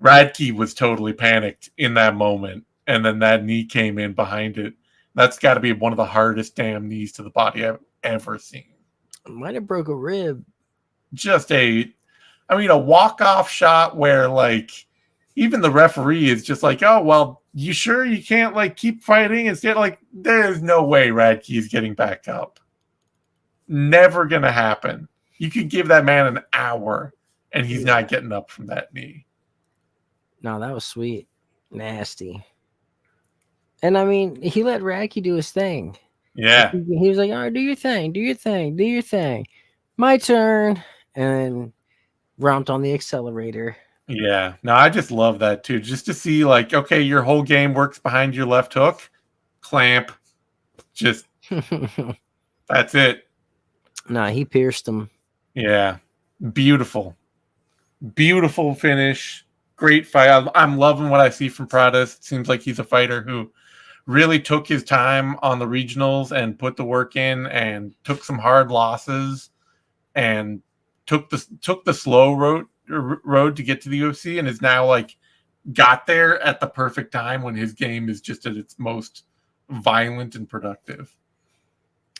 [SPEAKER 1] Radke was totally panicked in that moment. And then that knee came in behind it. That's got to be one of the hardest damn knees to the body I've ever seen.
[SPEAKER 2] Might have broke a rib.
[SPEAKER 1] Just a walk-off shot where, like, even the referee is just like, oh, well, you sure you can't, like, keep fighting? Instead, like, there's no way Radke is getting back up. Never going to happen. You could give that man an hour, and he's not getting up from that knee.
[SPEAKER 2] No, that was sweet. Nasty. And, I mean, he let Radke do his thing.
[SPEAKER 1] Yeah.
[SPEAKER 2] He was like, all right, do your thing, do your thing, do your thing. my turn, and romped on the accelerator.
[SPEAKER 1] Yeah. No, I just love that too. Just to see, like, okay, your whole game works behind your left hook, clamp, just that's it.
[SPEAKER 2] Nah, he pierced him.
[SPEAKER 1] Yeah. Beautiful. Beautiful finish. Great fight. I'm loving what I see from Pradas. It seems like he's a fighter who really took his time on the regionals and put the work in and took some hard losses and took the slow road to get to the UFC and is now like got there at the perfect time when his game is just at its most violent and productive.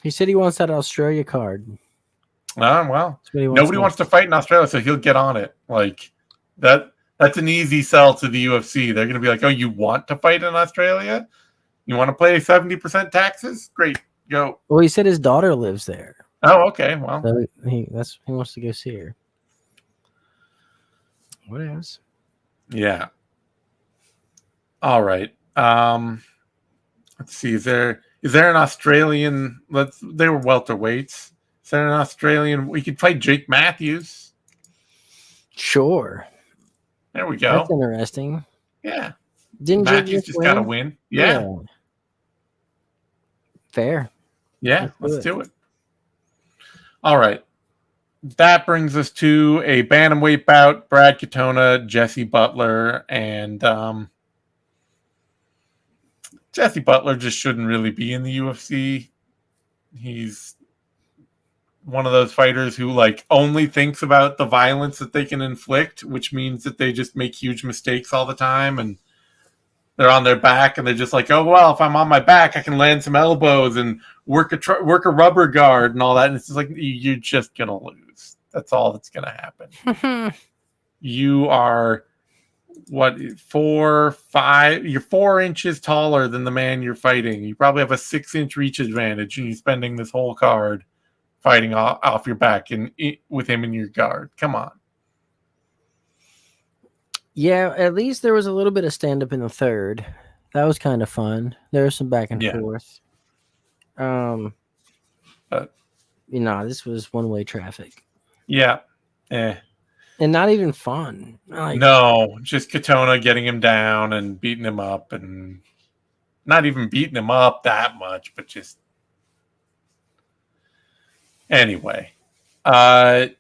[SPEAKER 2] He said he wants that Australia card.
[SPEAKER 1] Well, nobody wants to fight in Australia, so he'll get on it. Like that's an easy sell to the UFC. They're going to be like, "Oh, you want to fight in Australia? You want to pay 70% taxes? Great, go."
[SPEAKER 2] Well, he said his daughter lives there.
[SPEAKER 1] Oh, okay. Well,
[SPEAKER 2] so he wants to go see her. What else?
[SPEAKER 1] Yeah. All right. Let's see. Is there an Australian? They were welterweights. Is there an Australian? We could play Jake Matthews.
[SPEAKER 2] Sure.
[SPEAKER 1] There we go.
[SPEAKER 2] That's interesting.
[SPEAKER 1] Yeah.
[SPEAKER 2] Didn't
[SPEAKER 1] Matthews just got to win? Yeah.
[SPEAKER 2] Fair.
[SPEAKER 1] Yeah. Let's do it. All right. That brings us to a bantamweight bout: Brad Katona, Jesse Butler, and Jesse Butler just shouldn't really be in the UFC. He's one of those fighters who like only thinks about the violence that they can inflict, which means that they just make huge mistakes all the time, and they're on their back, and they're just like, oh well, if I'm on my back, I can land some elbows and work a rubber guard and all that, and it's just like you're just gonna lose. That's all that's gonna happen. You are what 4, 5? You're 4 inches taller than the man you're fighting. You probably have a 6-inch reach advantage, and you're spending this whole card fighting off your back and with him in your guard. Come on.
[SPEAKER 2] Yeah, at least there was a little bit of stand up in the third. That was kind of fun. There was some back and forth. This was one-way traffic.
[SPEAKER 1] Yeah.
[SPEAKER 2] And not even fun.
[SPEAKER 1] No, just Katona getting him down and beating him up, and not even beating him up that much, but just anyway. Women's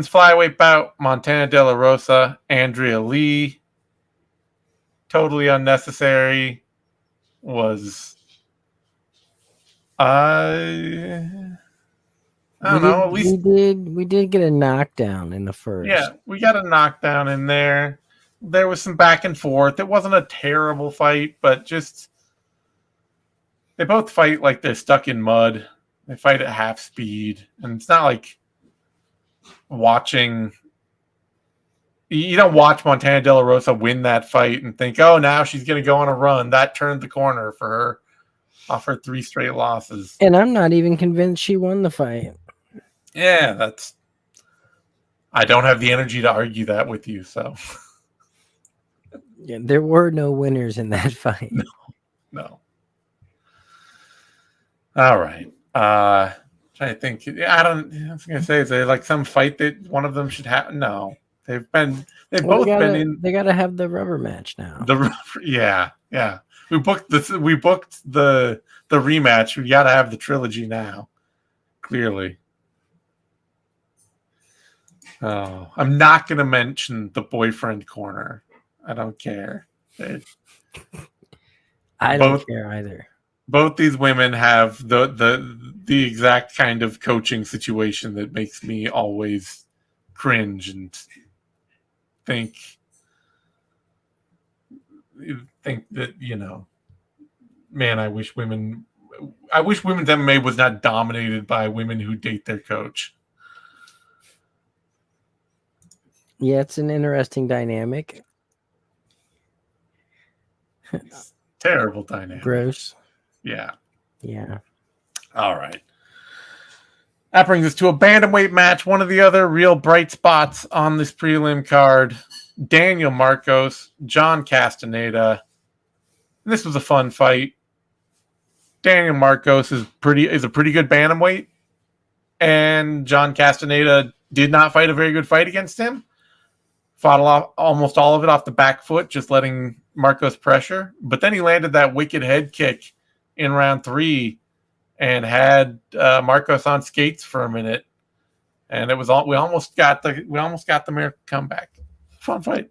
[SPEAKER 1] flyweight bout: Montana De La Rosa, Andrea Lee. Totally unnecessary. Was I don't know. At least
[SPEAKER 2] we did get a knockdown in the first.
[SPEAKER 1] Yeah, we got a knockdown in there. There was some back and forth. It wasn't a terrible fight, but just they both fight like they're stuck in mud. They fight at half speed, and it's not like watching. You don't watch Montana De La Rosa win that fight and think, "Oh, now she's going to go on a run." That turned the corner for her off her 3 straight losses.
[SPEAKER 2] And I'm not even convinced she won the fight.
[SPEAKER 1] Yeah, I don't have the energy to argue that with you, so.
[SPEAKER 2] Yeah, there were no winners in that fight.
[SPEAKER 1] No. All right. Trying to think. I was gonna say, is there like some fight that one of them should have? No. They've both been in.
[SPEAKER 2] They gotta have the rubber match now.
[SPEAKER 1] Yeah. We booked the rematch. We gotta have the trilogy now. Clearly. Oh, I'm not gonna mention the boyfriend corner. I don't care.
[SPEAKER 2] I don't care either.
[SPEAKER 1] Both these women have the exact kind of coaching situation that makes me always cringe and think that, man, I wish women's MMA was not dominated by women who date their coach.
[SPEAKER 2] Yeah, it's an interesting dynamic.
[SPEAKER 1] It's terrible dynamic.
[SPEAKER 2] Gross.
[SPEAKER 1] Yeah.
[SPEAKER 2] All
[SPEAKER 1] right. That brings us to a bantamweight match. One of the other real bright spots on this prelim card: Daniel Marcos, John Castaneda. And this was a fun fight. Daniel Marcos is a pretty good bantamweight. and John Castaneda did not fight a very good fight against him. Fought almost all of it off the back foot, just letting Marcos pressure. But then he landed that wicked head kick in round 3 and had Marcos on skates for a minute. And it was all we almost got the American comeback. Fun fight.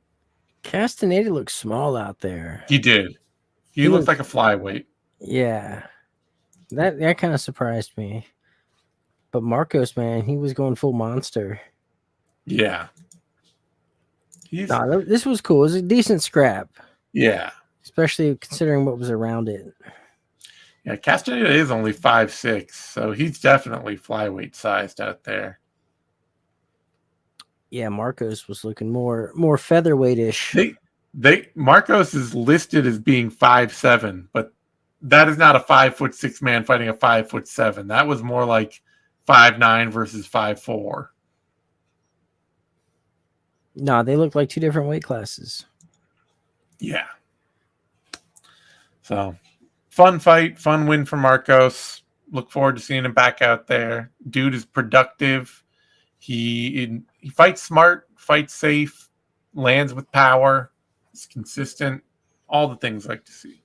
[SPEAKER 2] Castaneda looked small out there.
[SPEAKER 1] He did. He looked like a flyweight.
[SPEAKER 2] Yeah. That kind of surprised me. But Marcos, man, he was going full monster.
[SPEAKER 1] Yeah.
[SPEAKER 2] This was cool. It was a decent scrap.
[SPEAKER 1] Yeah.
[SPEAKER 2] Especially considering what was around it.
[SPEAKER 1] Yeah, Castaneda is only 5'6", so he's definitely flyweight sized out there.
[SPEAKER 2] Yeah, Marcos was looking more featherweight-ish.
[SPEAKER 1] Marcos is listed as being 5'7", but that is not a 5'6" man fighting a 5'7". That was more like 5'9" versus 5'4".
[SPEAKER 2] No, they look like two different weight classes.
[SPEAKER 1] Yeah. So, fun fight, fun win for Marcos. Look forward to seeing him back out there. Dude is productive. He fights smart, fights safe, lands with power. He's consistent. All the things I like to see.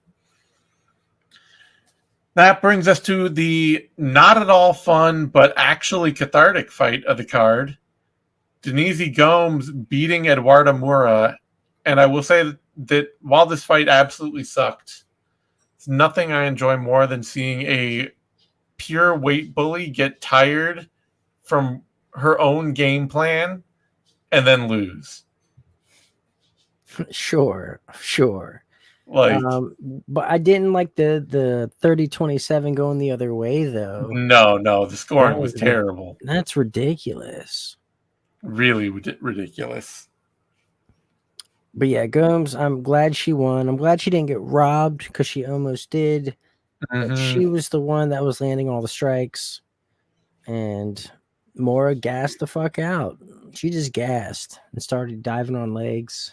[SPEAKER 1] That brings us to the not at all fun, but actually cathartic fight of the card. Denise Gomes beating Eduardo Moura. And I will say that while this fight absolutely sucked, it's nothing I enjoy more than seeing a pure weight bully get tired from her own game plan and then lose.
[SPEAKER 2] Sure.
[SPEAKER 1] Like,
[SPEAKER 2] but I didn't like the 30-27 going the other way, though.
[SPEAKER 1] No, the scoring was terrible.
[SPEAKER 2] That's ridiculous.
[SPEAKER 1] Really ridiculous.
[SPEAKER 2] But yeah, Gomes, I'm glad she won. I'm glad she didn't get robbed because she almost did.
[SPEAKER 1] Mm-hmm.
[SPEAKER 2] But she was the one that was landing all the strikes. And Moura gassed the fuck out. She just gassed and started diving on legs.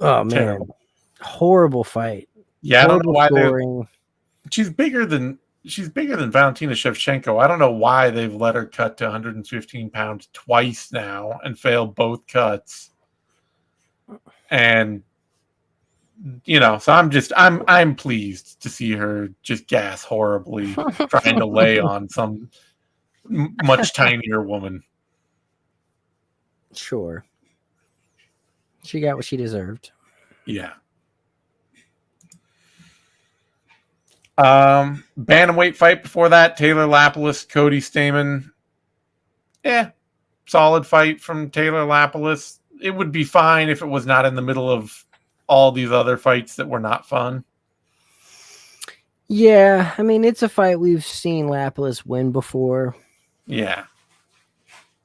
[SPEAKER 2] Oh, man.
[SPEAKER 1] Terrible.
[SPEAKER 2] Horrible fight.
[SPEAKER 1] Yeah,
[SPEAKER 2] Horrible
[SPEAKER 1] I don't know why she's bigger than Valentina Shevchenko. I don't know why they've let her cut to 115 pounds twice now and fail both cuts. And so I'm pleased to see her just gas horribly trying to lay on some much tinier woman.
[SPEAKER 2] Sure. She got what she deserved.
[SPEAKER 1] Yeah. Bantamweight fight before that, Taylor Lapilus, Cody Stamen. Solid fight from Taylor Lapilus. It would be fine if it was not in the middle of all these other fights that were not fun.
[SPEAKER 2] Yeah, I mean, it's a fight we've seen Lapilus win before.
[SPEAKER 1] Yeah.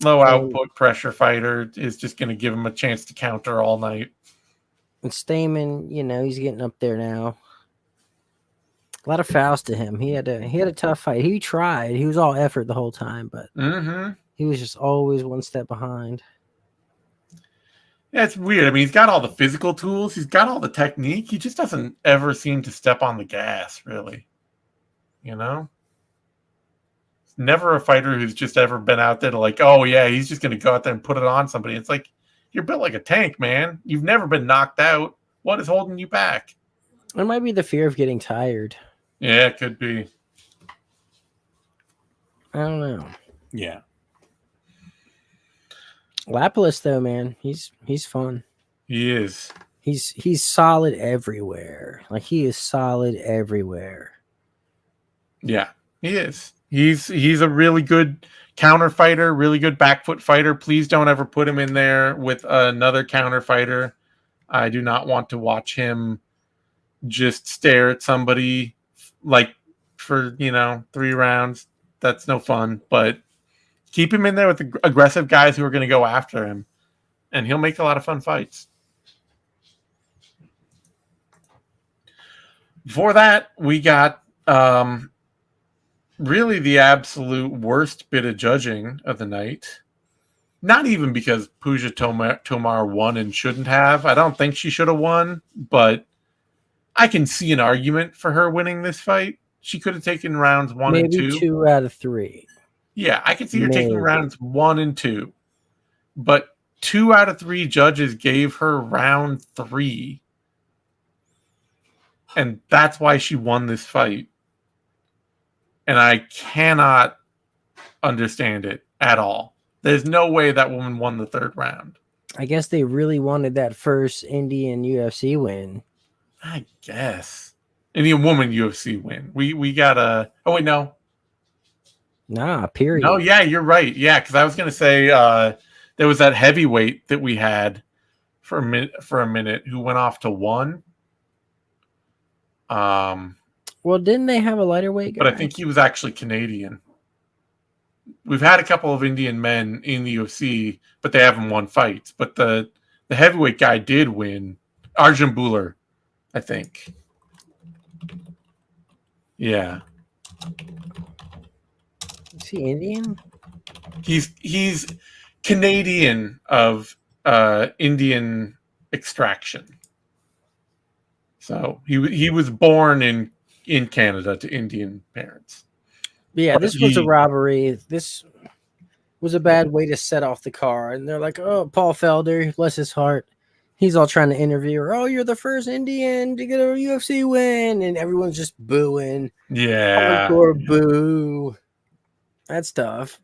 [SPEAKER 1] Low output pressure fighter is just going to give him a chance to counter all night.
[SPEAKER 2] And Stamen, he's getting up there now. A lot of fouls to him. He had a tough fight. He tried. He was all effort the whole time, but he was just always one step behind.
[SPEAKER 1] Yeah, it's weird. I mean, he's got all the physical tools. He's got all the technique. He just doesn't ever seem to step on the gas, really. Never a fighter who's just ever been out there to like, oh, yeah, he's just going to go out there and put it on somebody. It's like, you're built like a tank, man. You've never been knocked out. What is holding you back?
[SPEAKER 2] It might be the fear of getting tired.
[SPEAKER 1] Yeah, it could be.
[SPEAKER 2] I don't know.
[SPEAKER 1] Yeah.
[SPEAKER 2] Lapilus, though, man, he's fun.
[SPEAKER 1] He is.
[SPEAKER 2] He's solid everywhere. Like, he is solid everywhere.
[SPEAKER 1] Yeah, he is. He's a really good counter fighter, really good back foot fighter. Please don't ever put him in there with another counter fighter. I do not want to watch him just stare at somebody like for 3 rounds. That's no fun. But keep him in there with the aggressive guys who are going to go after him, and he'll make a lot of fun fights. Before that, we got really the absolute worst bit of judging of the night. Not even because Pooja Tomar won and shouldn't have. I don't think she should have won, but I can see an argument for her winning this fight. she could have taken rounds 1 and
[SPEAKER 2] Maybe
[SPEAKER 1] 2.
[SPEAKER 2] 2 out of 3.
[SPEAKER 1] Yeah, I could see her taking
[SPEAKER 2] Maybe.
[SPEAKER 1] rounds 1 and 2. But 2 out of 3 judges gave her round 3. And that's why she won this fight. And I cannot understand it at all. There's no way that woman won the 3rd round.
[SPEAKER 2] I guess they really wanted that first Indian UFC win.
[SPEAKER 1] I guess. Indian woman UFC win. We got a... Oh, wait, no.
[SPEAKER 2] Nah, period.
[SPEAKER 1] No, yeah, you're right. Yeah, because I was going to say there was that heavyweight that we had for a minute who went off to 1.
[SPEAKER 2] Well, didn't they have a lighter weight guy?
[SPEAKER 1] But I think he was actually Canadian. We've had a couple of Indian men in the UFC, but they haven't won fights. But the heavyweight guy did win. Arjun Buller, I think. Yeah.
[SPEAKER 2] Is he Indian?
[SPEAKER 1] He's Canadian of Indian extraction. So he was born in Canada to Indian parents.
[SPEAKER 2] Yeah,
[SPEAKER 1] But
[SPEAKER 2] this was a robbery. This was a bad way to set off the car. And they're like, oh, Paul Felder, bless his heart. He's all trying to interview her. Oh, you're the first Indian to get a UFC win. And everyone's just booing.
[SPEAKER 1] Yeah.
[SPEAKER 2] Hardcore boo. That's tough.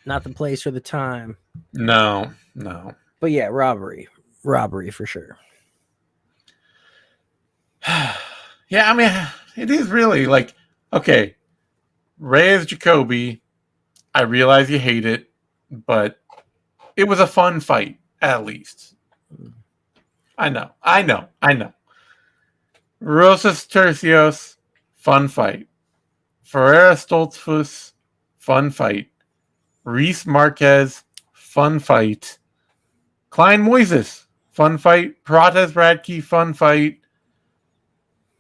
[SPEAKER 2] Not the place or the time.
[SPEAKER 1] No.
[SPEAKER 2] But yeah, robbery. Robbery for sure.
[SPEAKER 1] Yeah, I mean, it is really like, okay, Reyes Jacoby, I realize you hate it, but it was a fun fight, at least. I know. Rosas Turcios, fun fight. Ferreira Stoltzfus, fun fight. Reese Marquez, fun fight. Klein Moises, fun fight. Prates Bradkey, fun fight.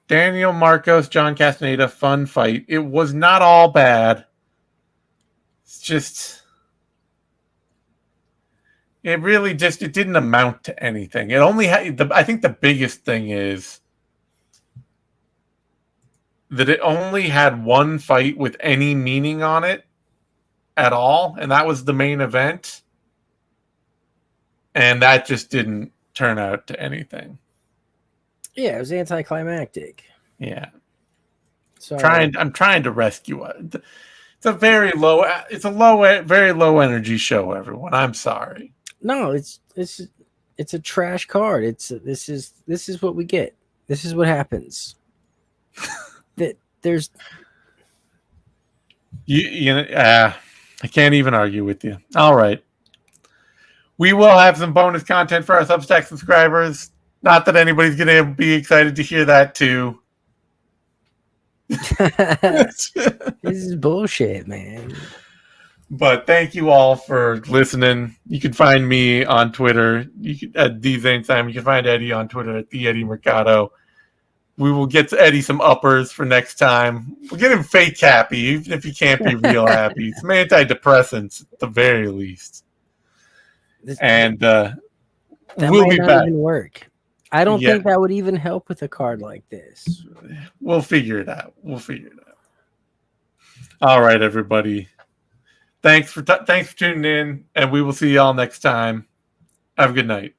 [SPEAKER 1] Daniel Marcos, John Castaneda, fun fight. It was not all bad. It's just... It really just... It didn't amount to anything. It only had... I think the biggest thing is that it only had one fight with any meaning on it at all, and that was the main event. And that just didn't turn out to anything.
[SPEAKER 2] Yeah, it was anticlimactic.
[SPEAKER 1] Yeah.
[SPEAKER 2] So
[SPEAKER 1] I'm trying to rescue it. It's a very low very low energy show, everyone. I'm sorry.
[SPEAKER 2] No, it's a trash card. This is what we get. This is what happens. That there's
[SPEAKER 1] I can't even argue with you. All right. We will have some bonus content for our Substack subscribers. Not that anybody's going to be excited to hear that too.
[SPEAKER 2] this is bullshit, man.
[SPEAKER 1] But thank you all for listening. You can find me on Twitter at Zane Simon. You can find Eddie on Twitter at the Eddie Mercado. We will get to Eddie some uppers for next time. We'll get him fake happy, even if he can't be real happy. Some antidepressants at the very least. And
[SPEAKER 2] that
[SPEAKER 1] we'll
[SPEAKER 2] might
[SPEAKER 1] be
[SPEAKER 2] not
[SPEAKER 1] back.
[SPEAKER 2] even work. I don't think that would even help with a card like this.
[SPEAKER 1] We'll figure it out. All right, everybody. Thanks for tuning in, and we will see y'all next time. Have a good night.